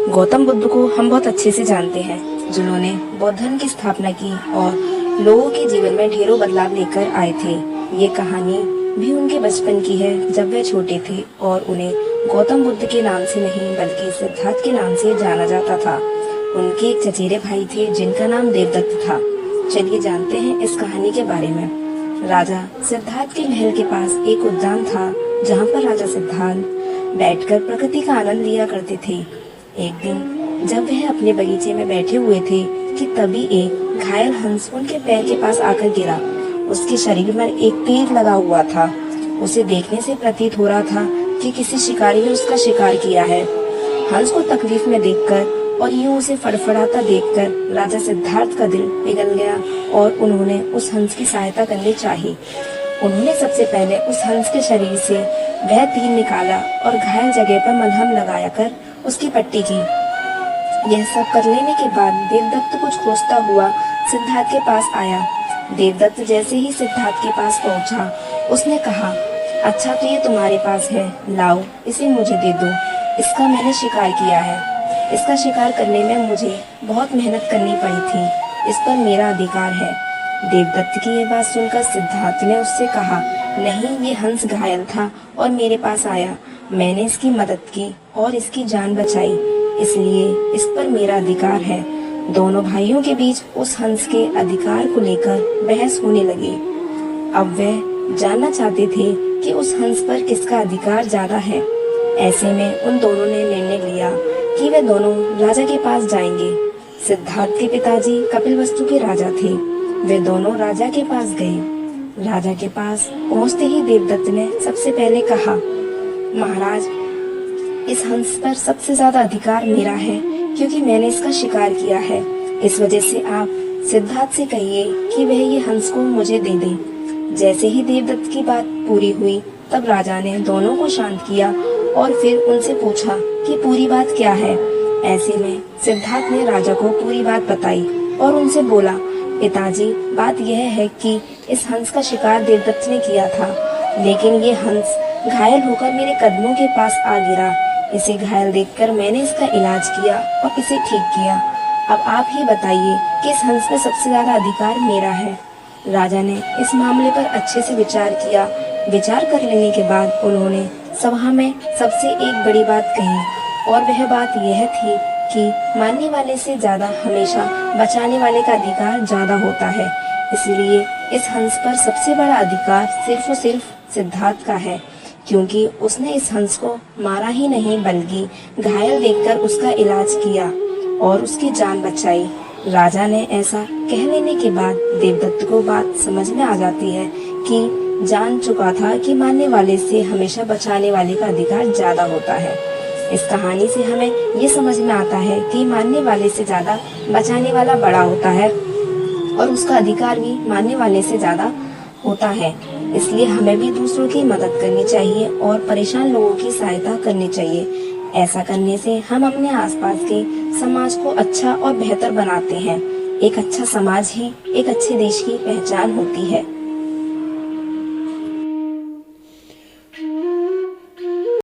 गौतम बुद्ध को हम बहुत अच्छे से जानते हैं, जिन्होंने बौद्ध धर्म की स्थापना की और लोगों के जीवन में ढेरों बदलाव लेकर आए थे। ये कहानी भी उनके बचपन की है, जब वे छोटे थे और उन्हें गौतम बुद्ध के नाम से नहीं बल्कि सिद्धार्थ के नाम से जाना जाता था। उनके एक चचेरे भाई थे जिनका नाम देवदत्त था। चलिए जानते हैं इस कहानी के बारे में। राजा सिद्धार्थ के महल के पास एक उद्यान था, जहाँ पर राजा सिद्धार्थ बैठकर प्रकृति का आनंद लिया करते थे। एक दिन जब वह अपने बगीचे में बैठे हुए थे कि तभी एक घायल हंस उनके पैर के पास आकर गिरा। उसके शरीर में एक तीर लगा हुआ था। उसे देखने से प्रतीत हो रहा था कि किसी शिकारी ने उसका शिकार किया है। हंस को तकलीफ में देखकर और यूं उसे फड़फड़ाता देखकर राजा सिद्धार्थ का दिल पिघल गया और उन्होंने उस हंस की सहायता करनी चाहिए। उन्होंने सबसे पहले उस हंस के शरीर से वह तीर निकाला और घायल जगह पर मलहम लगाया कर उसकी पट्टी की। यह सब कर लेने के बाद देवदत्त कुछ खोजता हुआ सिद्धार्थ के पास आया। देवदत्त जैसे ही सिद्धार्थ के पास पहुंचा, उसने कहा, अच्छा तो ये तुम्हारे पास है, लाओ इसे मुझे दे दो। इसका मैंने शिकार किया है। इसका शिकार करने में मुझे बहुत मेहनत करनी पड़ी थी। इस पर मेरा अधिकार है। देवदत्त की ये बात सुनकर सिद्धार्थ ने उससे कहा, नहीं, ये हंस घायल था और मेरे पास आया। मैंने इसकी मदद की और इसकी जान बचाई, इसलिए इस पर मेरा अधिकार है। दोनों भाइयों के बीच उस हंस के अधिकार को लेकर बहस होने लगी। अब वे जानना चाहते थे कि उस हंस पर किसका अधिकार ज्यादा है। ऐसे में उन दोनों ने निर्णय लिया कि वे दोनों राजा के पास जाएंगे। सिद्धार्थ के पिताजी कपिलवस्तु के राजा थे। वे दोनों राजा के पास गए। राजा के पास पहुंचते ही देवदत्त ने सबसे पहले कहा, महाराज, इस हंस पर सबसे ज्यादा अधिकार मेरा है, क्योंकि मैंने इसका शिकार किया है। इस वजह से आप सिद्धार्थ से कहिए कि वह ये हंस को मुझे दे दे। जैसे ही देवदत्त की बात पूरी हुई, तब राजा ने दोनों को शांत किया और फिर उनसे पूछा कि पूरी बात क्या है। ऐसे में सिद्धार्थ ने राजा को पूरी बात बताई और उनसे बोला, पिताजी, बात यह है कि इस हंस का शिकार देवदत्त ने किया था, लेकिन ये हंस घायल होकर मेरे कदमों के पास आ गिरा। इसे घायल देखकर मैंने इसका इलाज किया और इसे ठीक किया। अब आप ही बताइए कि इस हंस में सबसे ज्यादा अधिकार मेरा है। राजा ने इस मामले पर अच्छे से विचार किया। विचार कर लेने के बाद उन्होंने सभा में सबसे एक बड़ी बात कही और वह बात यह थी कि मारने वाले से ज्यादा हमेशा बचाने वाले का अधिकार ज्यादा होता है। इसलिए इस हंस पर सबसे बड़ा अधिकार सिर्फ और सिर्फ सिद्धार्थ का है, क्योंकि उसने इस हंस को मारा ही नहीं बल्कि घायल देखकर उसका इलाज किया और उसकी जान बचाई। राजा ने ऐसा कह लेने के बाद देवदत्त को बात समझ में आ जाती है कि जान चुका था कि मारने वाले से हमेशा बचाने वाले का अधिकार ज्यादा होता है। इस कहानी से हमें ये समझ में आता है कि मारने वाले से ज्यादा बचाने वाला बड़ा होता है और उसका अधिकार भी मारने वाले से ज्यादा होता है। इसलिए हमें भी दूसरों की मदद करनी चाहिए और परेशान लोगों की सहायता करनी चाहिए। ऐसा करने से हम अपने आसपास के समाज को अच्छा और बेहतर बनाते हैं। एक अच्छा समाज ही एक अच्छे देश की पहचान होती है।